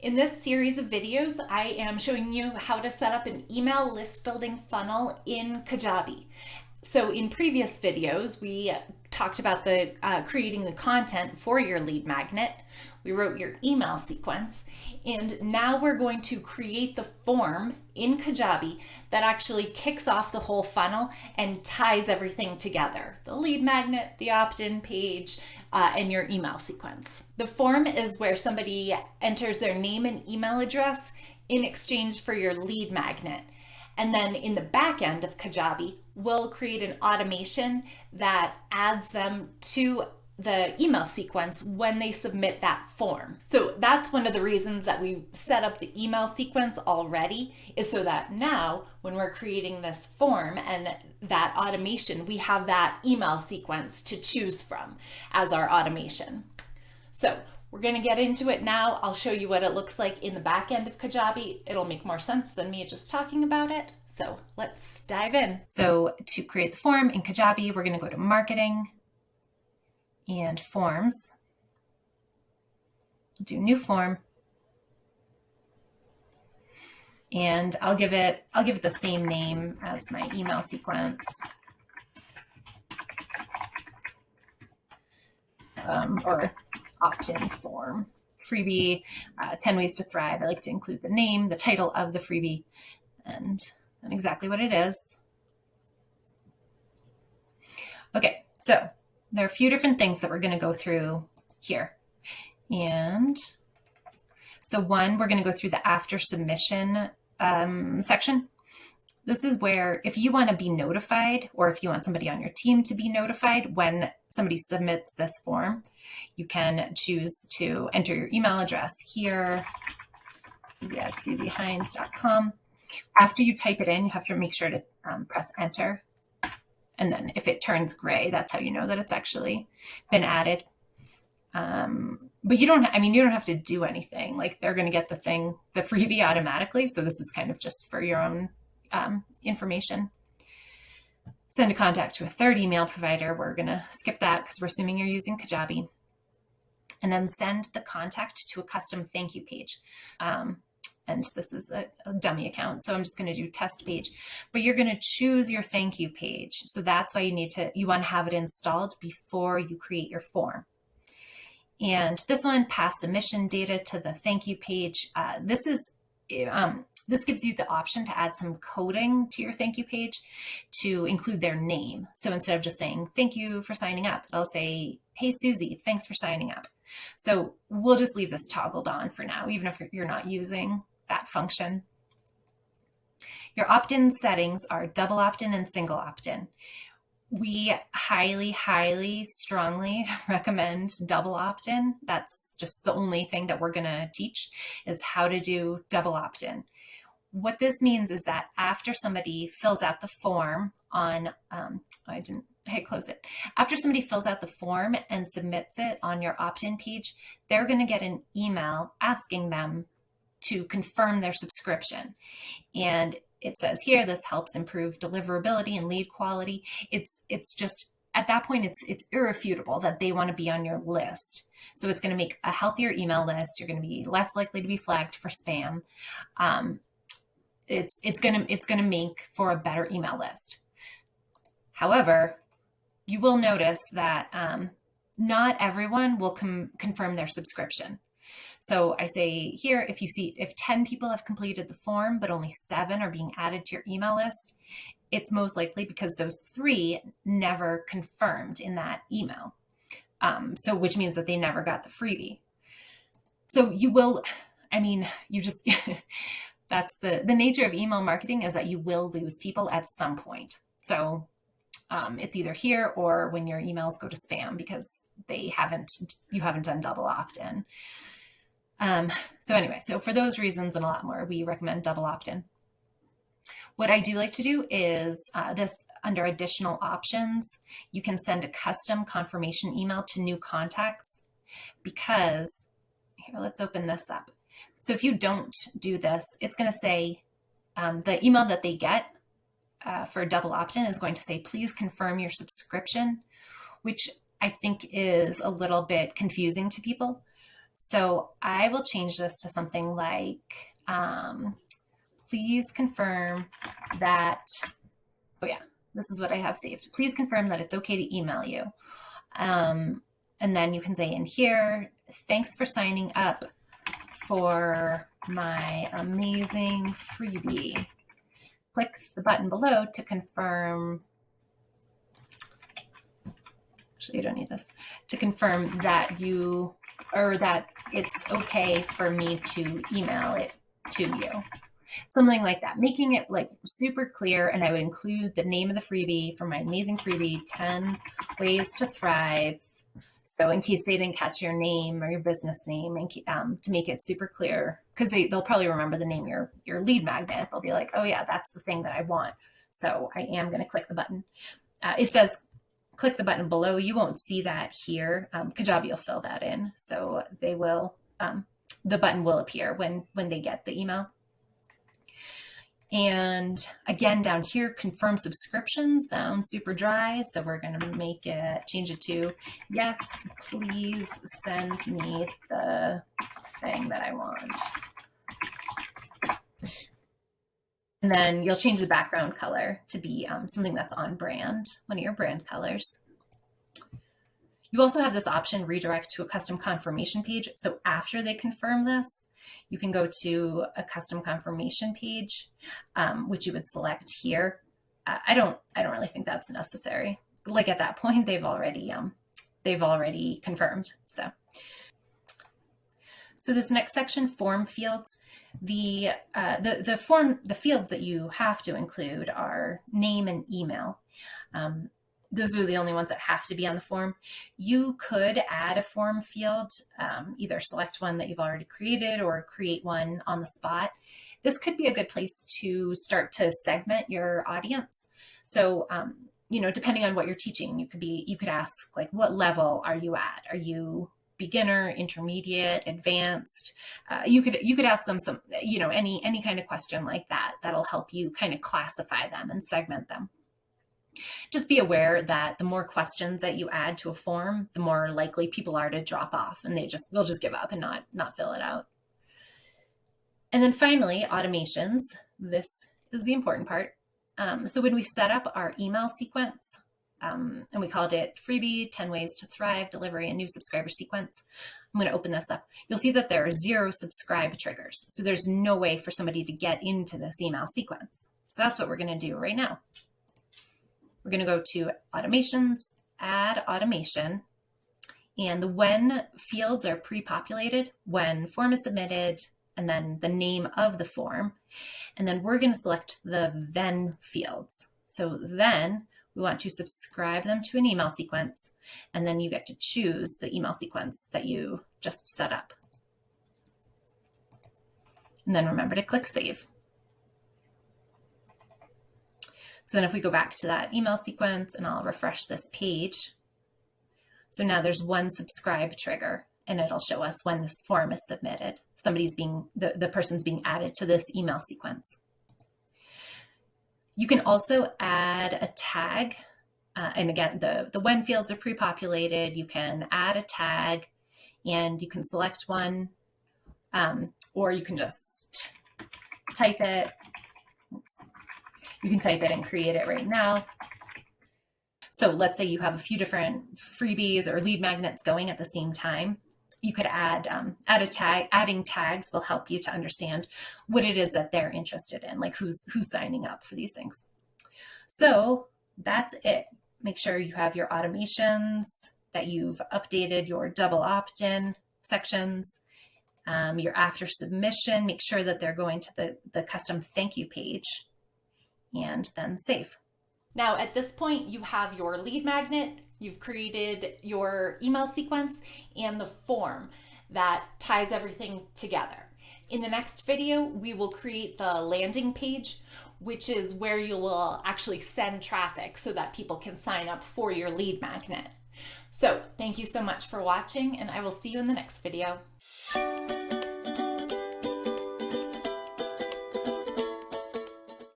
In this series of videos, I am showing you how to set up an email list building funnel in Kajabi. So in previous videos, we talked about the creating the content for your lead magnet. We wrote your email sequence, and now we're going to create the form in Kajabi that actually kicks off the whole funnel and ties everything together. The lead magnet, the opt-in page, and your email sequence. The form is where somebody enters their name and email address in exchange for your lead magnet. And then in the back end of Kajabi, we'll create an automation that adds them to the email sequence when they submit that form. So that's one of the reasons that we set up the email sequence already, is so that now when we're creating this form and that automation, we have that email sequence to choose from as our automation. So we're going to get into it now. I'll show you what it looks like in the back end of Kajabi. It'll make more sense than me just talking about it. So let's dive in. So to create the form in Kajabi, we're going to go to Marketing and Forms. Do new form. And I'll give it the same name as my email sequence. Or opt-in form. Freebie, 10 Ways to Thrive. I like to include the name, the title of the freebie, and exactly what it is. Okay, so there are a few different things that we're going to go through here. And so one, we're going to go through the after submission section. This is where if you want to be notified, or if you want somebody on your team to be notified when somebody submits this form, you can choose to enter your email address here at susiehines.com. After you type it in, you have to make sure to press enter. And then if it turns gray, that's how you know that it's actually been added. But you don't have to do anything. Like, they're going to get the freebie automatically. So this is kind of just for your own information. Send a contact to a third email provider. We're going to skip that because we're assuming you're using Kajabi. And then send the contact to a custom thank you page. And this is a dummy account, so I'm just going to do test page. But you're going to choose your thank you page. So that's why you want to have it installed before you create your form. And this one, pass submission data to the thank you page. This gives you the option to add some coding to your thank you page to include their name. So instead of just saying, thank you for signing up, it'll say, hey, Susie, thanks for signing up. So we'll just leave this toggled on for now, even if you're not using that function. Your opt-in settings are double opt-in and single opt-in. We highly, highly, strongly recommend double opt-in. That's just the only thing that we're going to teach, is how to do double opt-in. What this means is that after somebody fills out the form on, After somebody fills out the form and submits it on your opt-in page, they're going to get an email asking them to confirm their subscription. And it says here, this helps improve deliverability and lead quality. It's just, at that point, it's irrefutable that they want to be on your list. So it's going to make a healthier email list. You're going to be less likely to be flagged for spam. It's going to make for a better email list. However, you will notice that not everyone will confirm their subscription. So I say here, if 10 people have completed the form, but only 7 are being added to your email list, it's most likely because those 3 never confirmed in that email. So which means that they never got the freebie. So that's the nature of email marketing, is that you will lose people at some point. So it's either here or when your emails go to spam because you haven't done double opt-in. So for those reasons and a lot more, we recommend double opt-in. What I do like to do is this under additional options, you can send a custom confirmation email to new contacts, because here, let's open this up. So if you don't do this, it's going to say the email that they get for double opt-in is going to say, please confirm your subscription, which I think is a little bit confusing to people. So I will change this to something like, please confirm that, oh yeah, this is what I have saved. Please confirm that it's okay to email you. And then you can say in here, thanks for signing up for my amazing freebie. Click the button below to confirm, actually you don't need this, to confirm that you, or that it's okay for me to email it to you. Something like that, making it like super clear. And I would include the name of the freebie for my amazing freebie, 10 ways to thrive. So in case they didn't catch your name or your business name, and to make it super clear, because they'll probably remember the name of your lead magnet. They'll be like, oh yeah, that's the thing that I want. So I am going to click the button. It says click the button below. You won't see that here. Kajabi will fill that in. So they will, the button will appear when they get the email. And again, down here, confirm subscription sounds super dry. So we're going to change it to, yes, please send me the thing that I want. And then you'll change the background color to be something that's on brand, one of your brand colors. You also have this option, redirect to a custom confirmation page. So after they confirm this, you can go to a custom confirmation page, which you would select here. I don't really think that's necessary. Like at that point, they've already confirmed. So this next section, form fields, the fields that you have to include are name and email. Those are the only ones that have to be on the form. You could add a form field, either select one that you've already created or create one on the spot. This could be a good place to start to segment your audience. So, depending on what you're teaching, you could ask like, what level are you at? Are you beginner, intermediate, advanced? You could ask them some, any kind of question like that. That'll help you kind of classify them and segment them. Just be aware that the more questions that you add to a form, the more likely people are to drop off, and they'll just give up and not fill it out. And then finally, automations. This is the important part. So when we set up our email sequence, and we called it freebie, 10 ways to thrive, delivery, and new subscriber sequence. I'm going to open this up. You'll see that there are 0 subscribe triggers. So there's no way for somebody to get into this email sequence. So that's what we're going to do right now. We're going to go to automations, add automation, and the when fields are pre-populated, when form is submitted, and then the name of the form. And then we're going to select the then fields. So then we want to subscribe them to an email sequence, and then you get to choose the email sequence that you just set up. And then remember to click save. So then if we go back to that email sequence, and I'll refresh this page. So now there's 1 subscribe trigger, and it'll show us when this form is submitted. The person's being added to this email sequence. You can also add a tag. And again, the when fields are pre-populated. You can add a tag, and you can select one, or you can just type it. Oops. You can type it and create it right now. So let's say you have a few different freebies or lead magnets going at the same time. You could add a tag. Adding tags will help you to understand what it is that they're interested in, like who's signing up for these things. So that's it. Make sure you have your automations, that you've updated your double opt-in sections, your after submission. Make sure that they're going to the custom thank you page, and then save. Now at this point, you have your lead magnet, you've created your email sequence, and the form that ties everything together. In the next video, we will create the landing page, which is where you will actually send traffic so that people can sign up for your lead magnet. So thank you so much for watching, and I will see you in the next video.